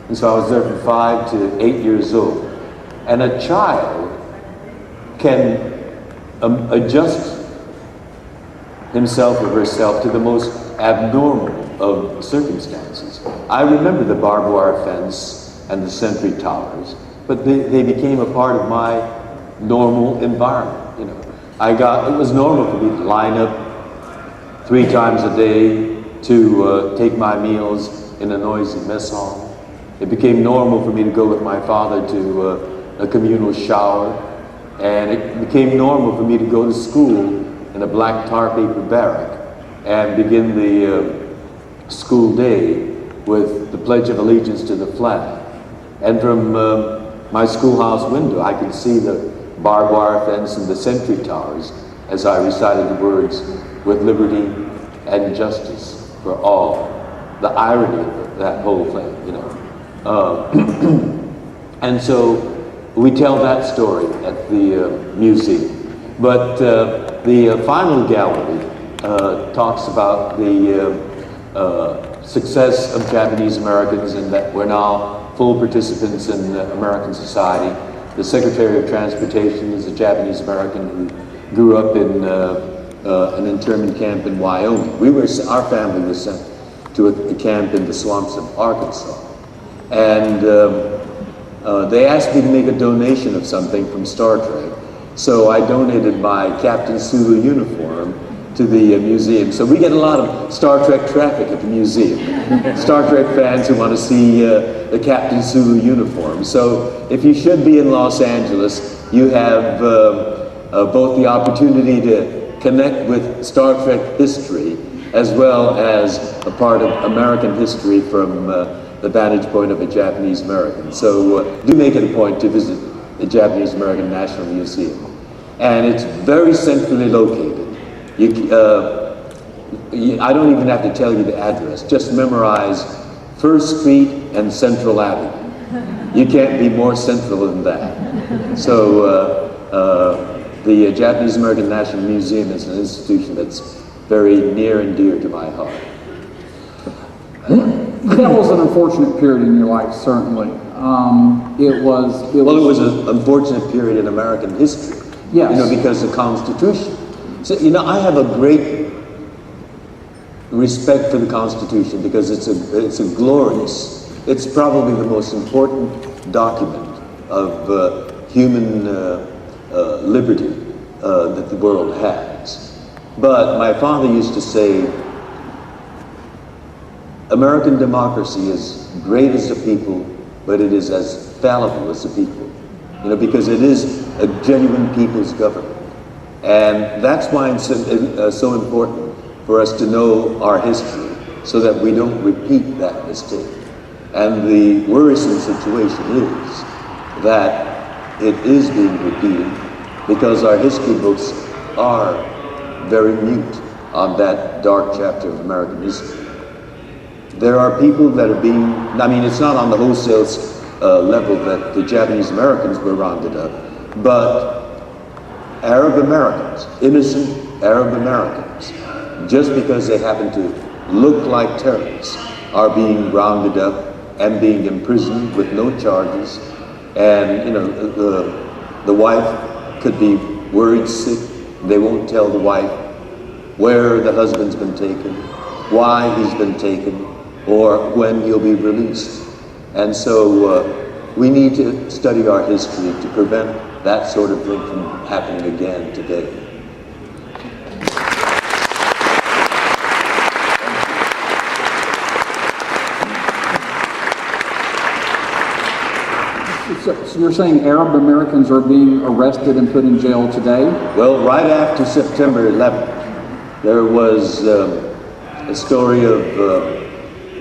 And so I was there from 5 to 8 years old. And a child can adjust himself or herself to the most abnormal of circumstances. I remember the barbed wire fence and the sentry towers, but they became a part of my normal environment. You know, it was normal for me to line up 3 times a day to take my meals in a noisy mess hall. It became normal for me to go with my father to a communal shower, and it became normal for me to go to school in a black tar paper barrack and begin the school day with the Pledge of Allegiance to the flag. And from my schoolhouse window, I could see the barbed wire fence and the sentry towers as I recited the words, "with liberty and justice for all." The irony of that whole thing, you know. And so we tell that story at the museum. But the final gallery talks about the success of Japanese Americans and that we're now full participants in American society. The Secretary of Transportation is a Japanese American who grew up in an internment camp in Wyoming. Our family was sent to a camp in the swamps of Arkansas. And they asked me to make a donation of something from Star Trek. So I donated my Captain Sulu uniform to the museum. So we get a lot of Star Trek traffic at the museum. Star Trek fans who want to see the Captain Sulu uniform. So if you should be in Los Angeles, you have both the opportunity to connect with Star Trek history as well as a part of American history from the vantage point of a Japanese American. So do make it a point to visit the Japanese American National Museum. And it's very centrally located. I don't even have to tell you the address. Just memorize 1st Street and Central Avenue. You can't be more central than that. So the Japanese American National Museum is an institution that's very near and dear to my heart. That was an unfortunate period in your life, certainly. It was an unfortunate period in American history. Yes. You know, because the Constitution. So, you know, I have a great respect for the Constitution because it's it's probably the most important document of human liberty that the world has. But my father used to say, American democracy is great as a people, but it is as fallible as a people. You know, because it is a genuine people's government. And that's why it's so important for us to know our history so that we don't repeat that mistake. And the worrisome situation is that it is being repeated because our history books are very mute on that dark chapter of American history. There are people that are being, I mean, it's not on the wholesale level that the Japanese Americans were rounded up, but Arab Americans, innocent Arab Americans, just because they happen to look like terrorists, are being rounded up and being imprisoned with no charges. And, you know, the wife could be worried sick. They won't tell the wife where the husband's been taken, why he's been taken, or when he'll be released. And so we need to study our history to prevent that sort of thing from happening again today. So you're saying Arab Americans are being arrested and put in jail today? Well, right after September 11th, there was a story of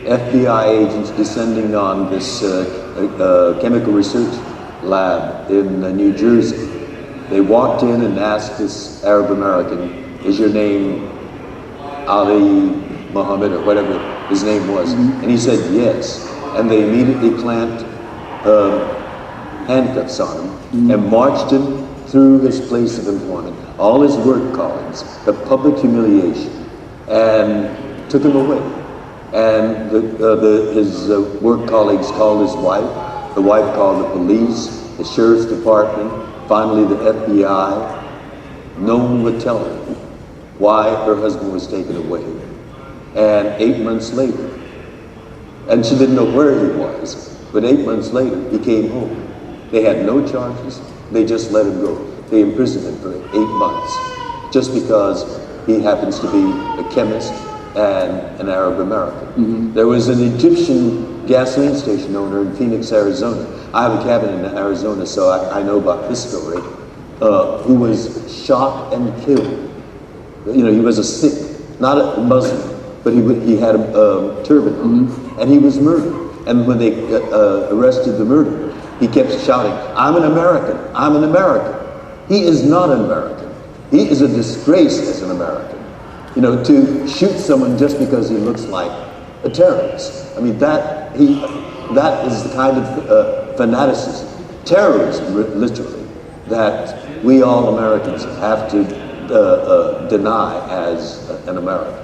FBI agents descending on this chemical research lab in New Jersey. They walked in and asked this Arab American, "Is your name Ali Muhammad," or whatever his name was? Mm-hmm. And he said yes. And they immediately clamped handcuffs on him and marched him through his place of employment, all his work colleagues, the public humiliation, and took him away. And his work colleagues called his wife. The wife called the police, the sheriff's department, finally the FBI. No one would tell her why her husband was taken away. And 8 months later, and she didn't know where he was, but 8 months later, he came home. They had no charges. They just let him go. They imprisoned him for 8 months just because he happens to be a chemist and an Arab American. Mm-hmm. There was an Egyptian gasoline station owner in Phoenix, Arizona. I have a cabin in Arizona, so I know about this story, who was shot and killed. You know, he was a Sikh, not a Muslim, but he had a turban on, mm-hmm. and he was murdered. And when they arrested the murderer, he kept shouting, "I'm an American, I'm an American." He is not an American. He is a disgrace as an American. You know, to shoot someone just because he looks like a terrorist. I mean, that is the kind of fanaticism, terrorism, literally, that we all Americans have to deny as an American.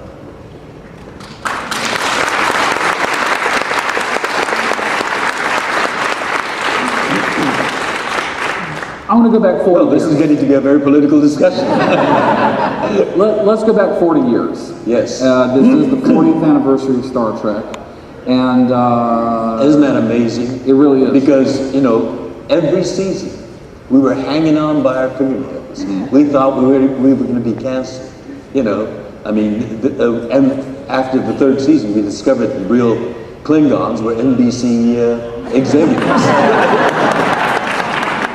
I want to go back 40 years. This is getting to be a very political discussion. Let's go back 40 years. Yes. This is the 40th anniversary of Star Trek. And isn't that amazing? It really is. Because, you know, every season we were hanging on by our fingernails. Mm-hmm. We thought we were going to be canceled. You know, I mean, and after the third season we discovered the real Klingons were NBC executives.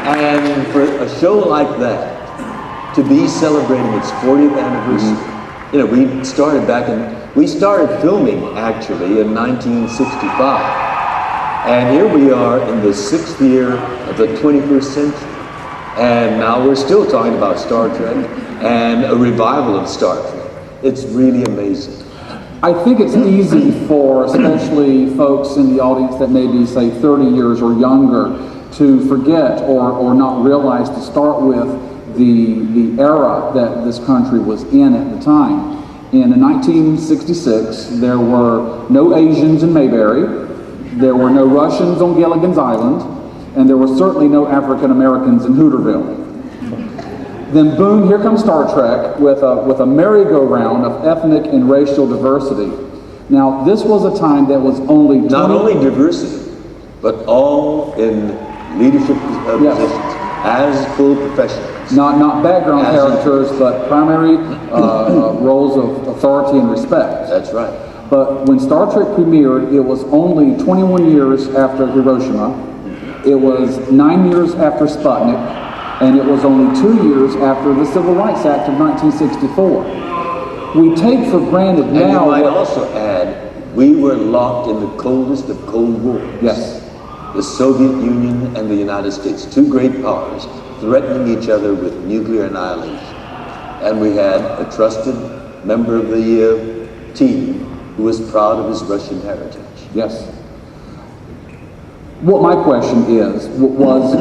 And for a show like that to be celebrating its 40th anniversary, mm-hmm. you know, we started filming actually in 1965, and here we are in the 6th year of the 21st century, and now we're still talking about Star Trek and a revival of Star Trek. It's really amazing. I think it's easy for especially folks in the audience that may be, say, 30 years or younger to forget or not realize to start with the era that this country was in at the time. In 1966, there were no Asians in Mayberry, there were no Russians on Gilligan's Island, and there were certainly no African Americans in Hooterville. Then boom, here comes Star Trek with a merry-go-round of ethnic and racial diversity. Now, this was a time that was only... Not only diversity, but all in leadership positions as full professionals. Not background characters, but primary roles of authority and respect. That's right. But when Star Trek premiered, it was only 21 years after Hiroshima, it was 9 years after Sputnik, and it was only 2 years after the Civil Rights Act of 1964. We take for granted now... And you might also add, we were locked in the coldest of cold wars. Yes. The Soviet Union and the United States, two great powers, threatening each other with nuclear annihilation. And we had a trusted member of the team who was proud of his Russian heritage. Yes. What my question is, was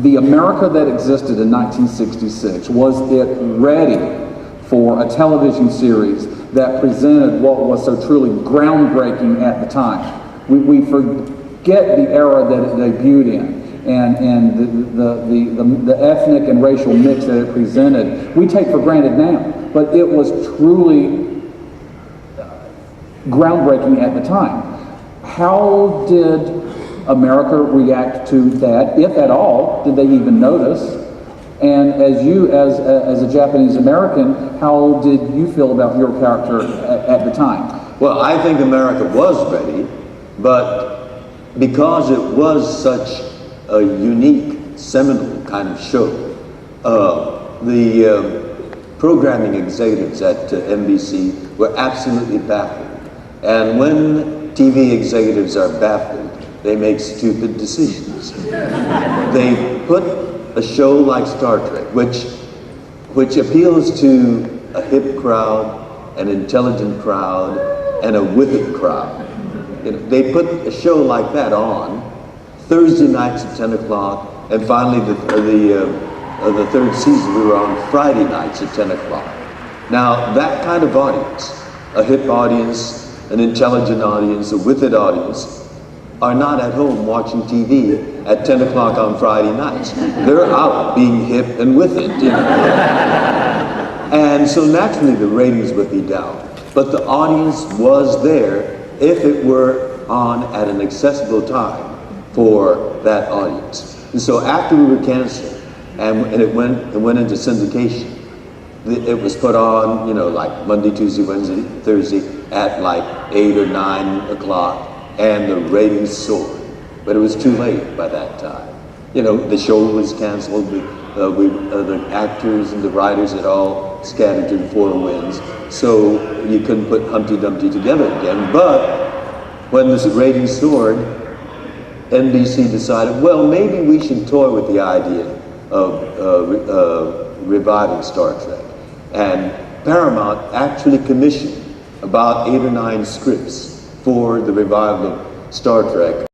the America that existed in 1966, was it ready for a television series that presented what was so truly groundbreaking at the time? We forget the era that it debuted in, and the ethnic and racial mix that it presented, we take for granted now. But it was truly groundbreaking at the time. How did America react to that, if at all? Did they even notice? And as you, as a Japanese American, how did you feel about your character at the time? Well, I think America was ready, but because it was such a unique, seminal kind of show, the programming executives at NBC were absolutely baffled. And when TV executives are baffled, they make stupid decisions. They put a show like Star Trek, which appeals to a hip crowd, an intelligent crowd, and a wicked crowd. You know, they put a show like that on Thursday nights at 10 o'clock, and finally the third season we were on Friday nights at 10 o'clock. Now that kind of audience, a hip audience, an intelligent audience, a with it audience, are not at home watching TV at 10 o'clock on Friday nights. They're out being hip and with it, you know. And so naturally the ratings would be down. But the audience was there if it were on at an accessible time for that audience. And so after we were canceled and it went into syndication, it was put on, you know, like Monday, Tuesday, Wednesday, Thursday at like 8 or 9 o'clock, and the ratings soared. But it was too late by that time. You know, the show was canceled, the actors and the writers had all scattered to the four winds, so you couldn't put Humpty Dumpty together again. But when the ratings soared, NBC decided, well, maybe we should toy with the idea of reviving Star Trek. And Paramount actually commissioned about 8 or 9 scripts for the revival of Star Trek.